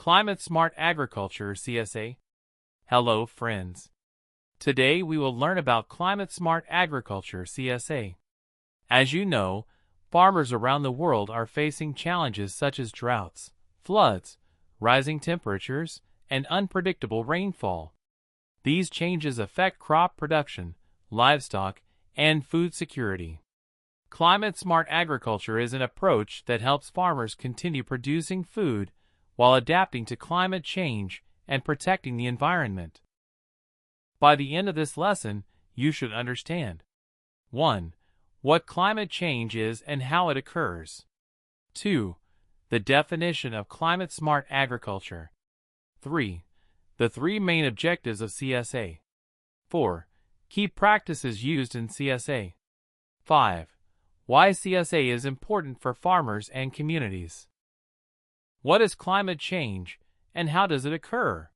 Climate Smart Agriculture CSA. Hello friends. Today we will learn about Climate Smart Agriculture CSA. As you know, farmers around the world are facing challenges such as droughts, floods, rising temperatures, and unpredictable rainfall. These changes affect crop production, livestock, and food security. Climate Smart Agriculture is an approach that helps farmers continue producing food while adapting to climate change and protecting the environment. By the end of this lesson, you should understand 1. What climate change is and how it occurs. 2. The definition of climate smart agriculture. 3. The three main objectives of CSA. 4. Key practices used in CSA. 5. Why CSA is important for farmers and communities. What is climate change, and how does it occur?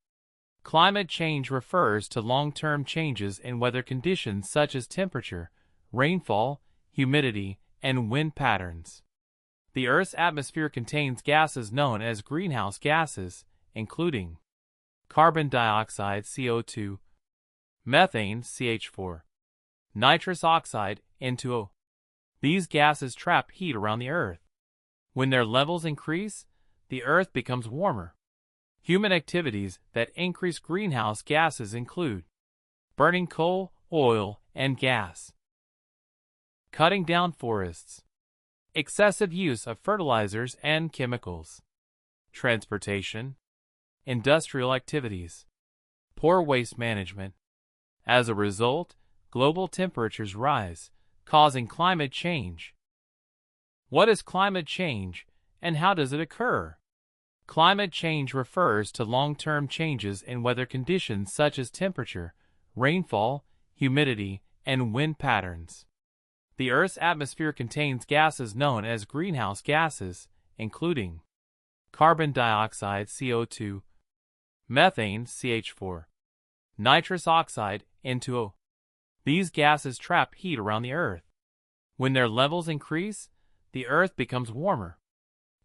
Climate change refers to long-term changes in weather conditions such as temperature, rainfall, humidity, and wind patterns. The Earth's atmosphere contains gases known as greenhouse gases, including carbon dioxide CO2, methane CH4, nitrous oxide N2O. These gases trap heat around the Earth. When their levels increase, the Earth becomes warmer. Human activities that increase greenhouse gases include burning coal, oil, and gas, cutting down forests, excessive use of fertilizers and chemicals, transportation, industrial activities, poor waste management. As a result, global temperatures rise, causing climate change. What is climate change, and how does it occur? Climate change refers to long-term changes in weather conditions such as temperature, rainfall, humidity, and wind patterns. The Earth's atmosphere contains gases known as greenhouse gases, including carbon dioxide CO2, methane CH4, nitrous oxide N2O. These gases trap heat around the Earth. When their levels increase, the Earth becomes warmer.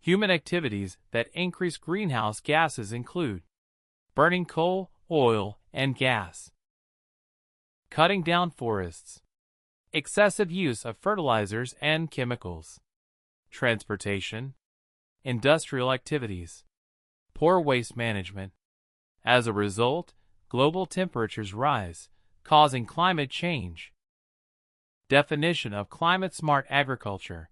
Human activities that increase greenhouse gases include burning coal, oil, and gas, cutting down forests, excessive use of fertilizers and chemicals, transportation, industrial activities, poor waste management. As a result, global temperatures rise, causing climate change. Definition of climate smart agriculture.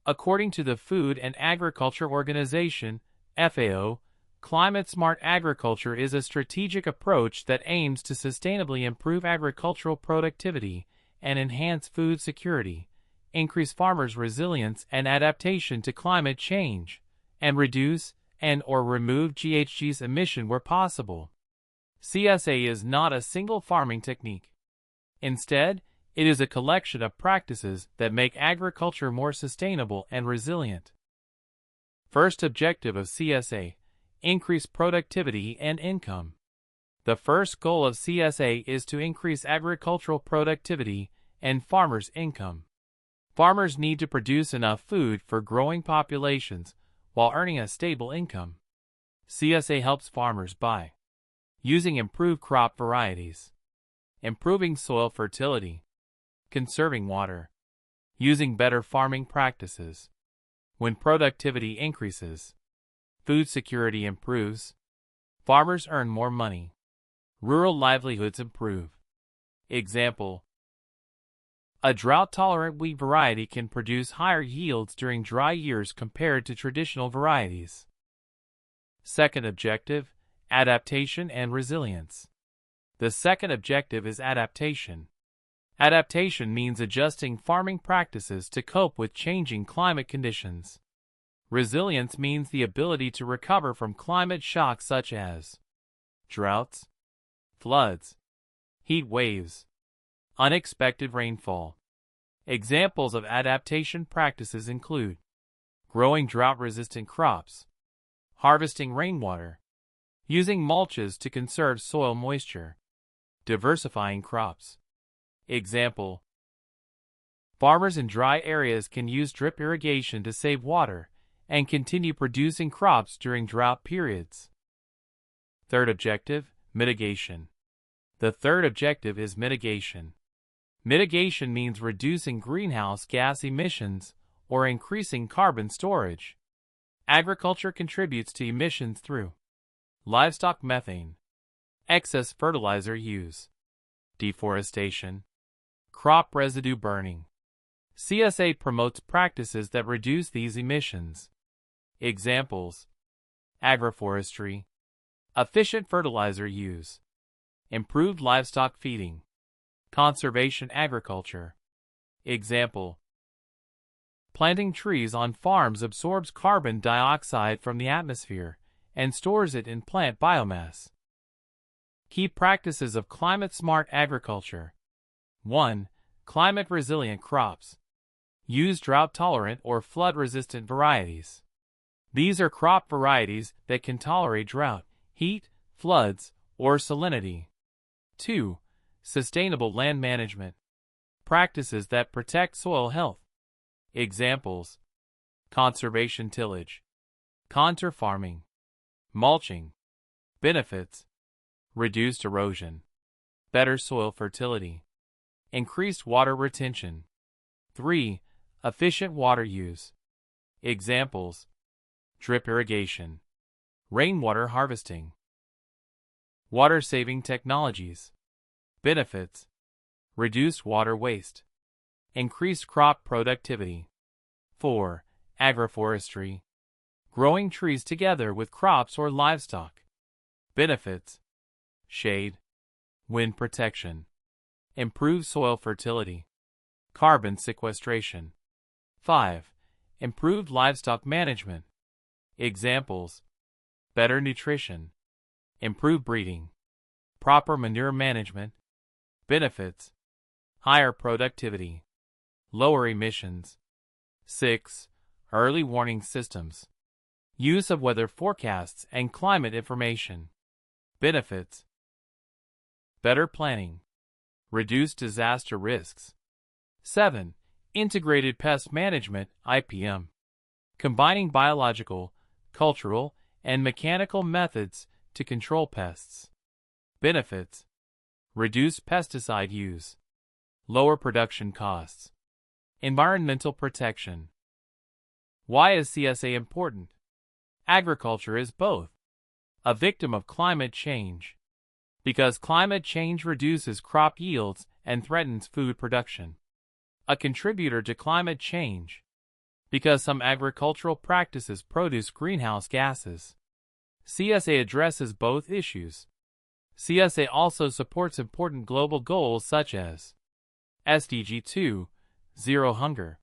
According to the Food and Agriculture Organization, FAO, climate smart agriculture is a strategic approach that aims to sustainably improve agricultural productivity and enhance food security, increase farmers' resilience and adaptation to climate change, and reduce and/or remove GHGs emission where possible. CSA is not a single farming technique. Instead, it is a collection of practices that make agriculture more sustainable and resilient. First objective of CSA: increase productivity and income. The first goal of CSA is to increase agricultural productivity and farmers' income. Farmers need to produce enough food for growing populations while earning a stable income. CSA helps farmers by using improved crop varieties, improving soil fertility, conserving water, using better farming practices. When productivity increases, food security improves, farmers earn more money, rural livelihoods improve. Example: a drought-tolerant wheat variety can produce higher yields during dry years compared to traditional varieties. Second objective: adaptation and resilience. The second objective is adaptation. Adaptation means adjusting farming practices to cope with changing climate conditions. Resilience means the ability to recover from climate shocks such as droughts, floods, heat waves, unexpected rainfall. Examples of adaptation practices include growing drought-resistant crops, harvesting rainwater, using mulches to conserve soil moisture, diversifying crops. Example: farmers in dry areas can use drip irrigation to save water and continue producing crops during drought periods. Third objective, mitigation. The third objective is mitigation. Mitigation means reducing greenhouse gas emissions or increasing carbon storage. Agriculture contributes to emissions through livestock methane, excess fertilizer use, deforestation, crop residue burning. CSA promotes practices that reduce these emissions. Examples: agroforestry, efficient fertilizer use, improved livestock feeding, conservation agriculture. Example: planting trees on farms absorbs carbon dioxide from the atmosphere and stores it in plant biomass. Key practices of climate-smart agriculture. 1. Climate-resilient crops. Use drought-tolerant or flood-resistant varieties. These are crop varieties that can tolerate drought, heat, floods, or salinity. 2. Sustainable land management. Practices that protect soil health. Examples: conservation tillage, contour farming, mulching. Benefits: reduced erosion, better soil fertility, increased water retention. 3. Efficient water use. Examples: drip irrigation, rainwater harvesting. Water-saving technologies. Benefits: reduced water waste, increased crop productivity. 4. Agroforestry. Growing trees together with crops or livestock. Benefits: shade, wind protection, improved soil fertility, carbon sequestration. 5. Improved livestock management. Examples: better nutrition, improved breeding, proper manure management. Benefits: higher productivity, lower emissions. 6. Early warning systems. Use of weather forecasts and climate information. Benefits: better planning, reduced disaster risks. 7. Integrated pest management (IPM). Combining biological, cultural, and mechanical methods to control pests. Benefits: reduce pesticide use, lower production costs. Environmental protection. Why is CSA important? Agriculture is both a victim of climate change, because climate change reduces crop yields and threatens food production. A contributor to climate change, because some agricultural practices produce greenhouse gases. CSA addresses both issues. CSA also supports important global goals such as SDG 2, Zero Hunger,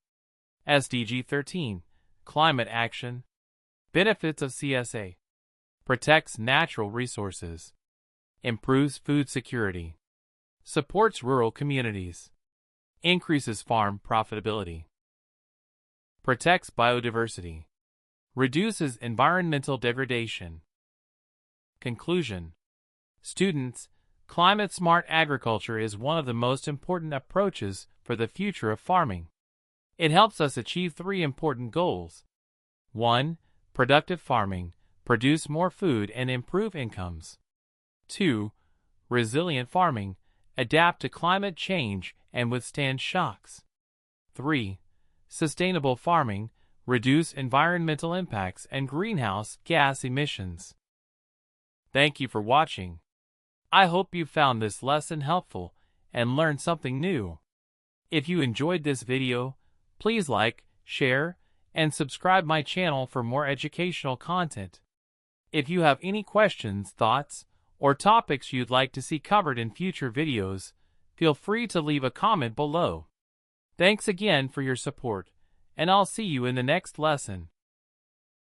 SDG 13, Climate Action. Benefits of CSA: protects natural resources, improves food security, supports rural communities, increases farm profitability, protects biodiversity, reduces environmental degradation. Conclusion. Students, climate-smart agriculture is one of the most important approaches for the future of farming. It helps us achieve 3 important goals. 1. Productive farming, produce more food and improve incomes. 2. Resilient farming, adapt to climate change and withstand shocks. 3. Sustainable farming, reduce environmental impacts and greenhouse gas emissions. Thank you for watching. I hope you found this lesson helpful and learned something new. If you enjoyed this video, please like, share, and subscribe my channel for more educational content. If you have any questions, thoughts, or topics you'd like to see covered in future videos, feel free to leave a comment below. Thanks again for your support, and I'll see you in the next lesson.